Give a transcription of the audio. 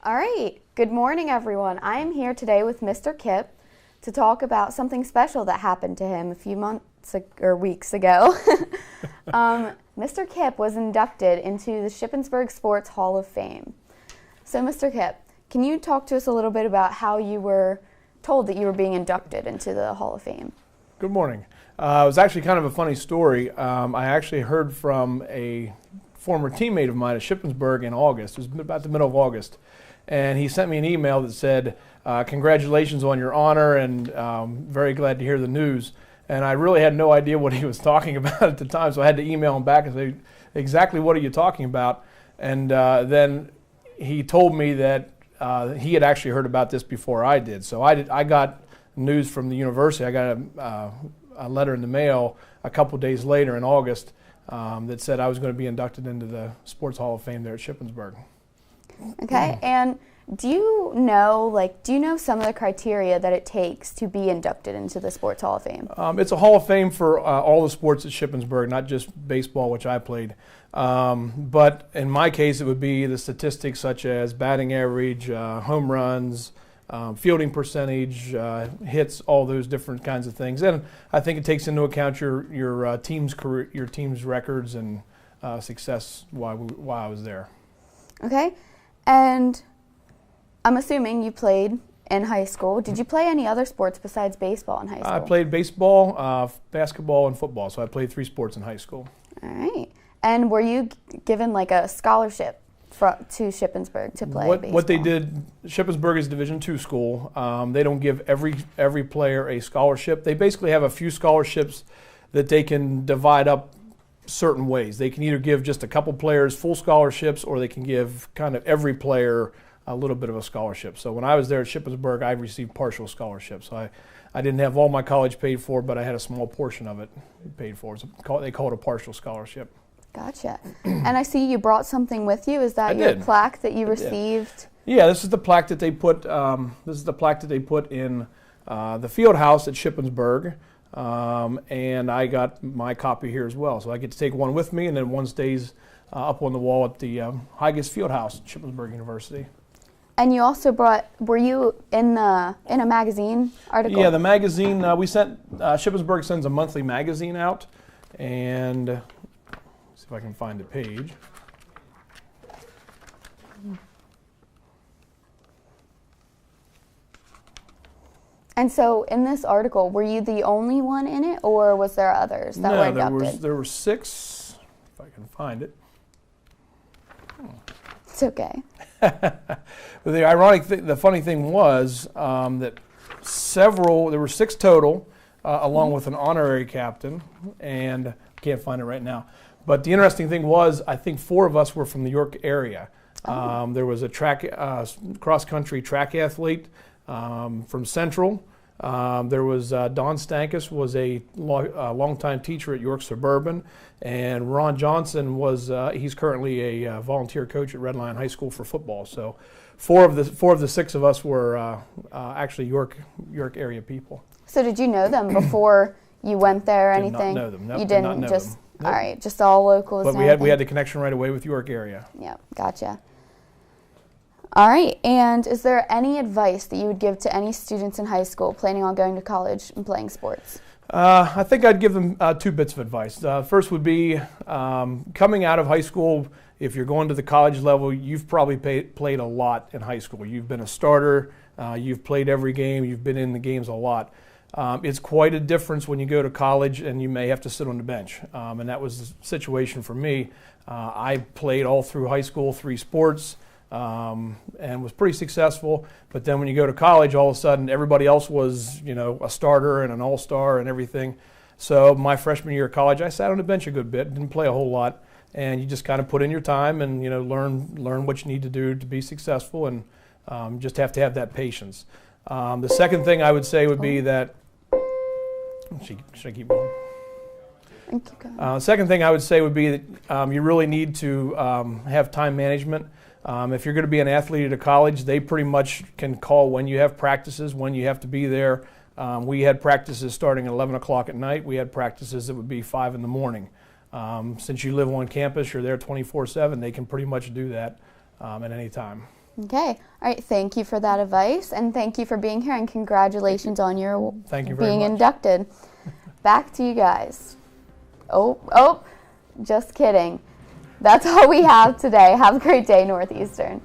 All right, good morning everyone. I am here today with Mr. Kipp to talk about something special that happened to him a few weeks ago. Mr. Kipp was inducted into the Shippensburg Sports Hall of Fame. So Mr. Kipp, can you talk to us a little bit about how you were told that you were being inducted into the Hall of Fame? Good morning. It was actually kind of a funny story. I actually heard from a former teammate of mine at Shippensburg in August. It was about the middle of August. And he sent me an email that said, congratulations on your honor, and very glad to hear the news. And I really had no idea what he was talking about at the time, so I had to email him back and say, exactly what are you talking about? And then he told me that he had actually heard about this before I did. So I got news from the university. I got a letter in the mail a couple days later in August that said I was going to be inducted into the Sports Hall of Fame there at Shippensburg. Okay, and do you know some of the criteria that it takes to be inducted into the Sports Hall of Fame? It's a Hall of Fame for all the sports at Shippensburg, not just baseball, which I played. But in my case, it would be the statistics such as batting average, home runs, fielding percentage, hits, all those different kinds of things. And I think it takes into account your team's career, your team's records and success while I was there. Okay, and I'm assuming you played in high school. Did you play any other sports besides baseball in high school? I played baseball, basketball, and football. So I played 3 sports in high school. All right. And were you given like a scholarship to Shippensburg to play baseball? What they did, Shippensburg is a Division II school. They don't give every player a scholarship. They basically have a few scholarships that they can divide up certain ways. They can either give just a couple players full scholarships, or they can give kind of every player a little bit of a scholarship. So when I was there at Shippensburg, I received partial scholarships. So I didn't have all my college paid for, but I had a small portion of it paid for. So they call it a partial scholarship. Gotcha. And I see you brought something with you. Is that your plaque that you received? Yeah, this is the plaque that they put. In the field house at Shippensburg, and I got my copy here as well. So I get to take one with me, and then one stays up on the wall at the Higas Field House at Shippensburg University. And you also were you in a magazine article? Yeah, the magazine, Shippensburg sends a monthly magazine out, and see if I can find the page. And so in this article, were you the only one in it, or was there others that were inducted? There were 6, if I can find it. It's okay. The funny thing was that there were 6 total, along with an honorary captain, and I can't find it right now. But the interesting thing was, I think 4 of us were from the York area. There was a cross-country track athlete from Central. There was Don Stankus, was a longtime teacher at York Suburban, and Ron Johnson he's currently a volunteer coach at Red Lion High School for football. So 4 of the 6 of us were actually York area people. So did you know them before you went there or anything? Did not know them. Nope, you didn't did not know just them. Nope. All right, just all locals. But we had the connection right away with York area. Yeah, gotcha. All right, and is there any advice that you would give to any students in high school planning on going to college and playing sports? I think I'd give them 2 bits of advice. First would be coming out of high school, if you're going to the college level, you've probably played a lot in high school. You've been a starter, you've played every game, you've been in the games a lot. It's quite a difference when you go to college and you may have to sit on the bench. And that was the situation for me. I played all through high school, 3 sports. And was pretty successful, but then when you go to college, all of a sudden everybody else was, a starter and an all-star and everything. So my freshman year of college, I sat on the bench a good bit, didn't play a whole lot, and you just kind of put in your time and learn what you need to do to be successful, and just have to have that patience. The second thing I would say would be that should I keep going? Second thing I would say would be that you really need to have time management. If you're going to be an athlete at a college, they pretty much can call when you have practices, when you have to be there. We had practices starting at 11 o'clock at night. We had practices that would be 5 in the morning. Since you live on campus, you're there 24/7, they can pretty much do that at any time. Okay. All right. Thank you for that advice, and thank you for being here, and congratulations on your Thank you very being much. inducted. Back to you guys. Oh, just kidding. That's all we have today. Have a great day, Northeastern.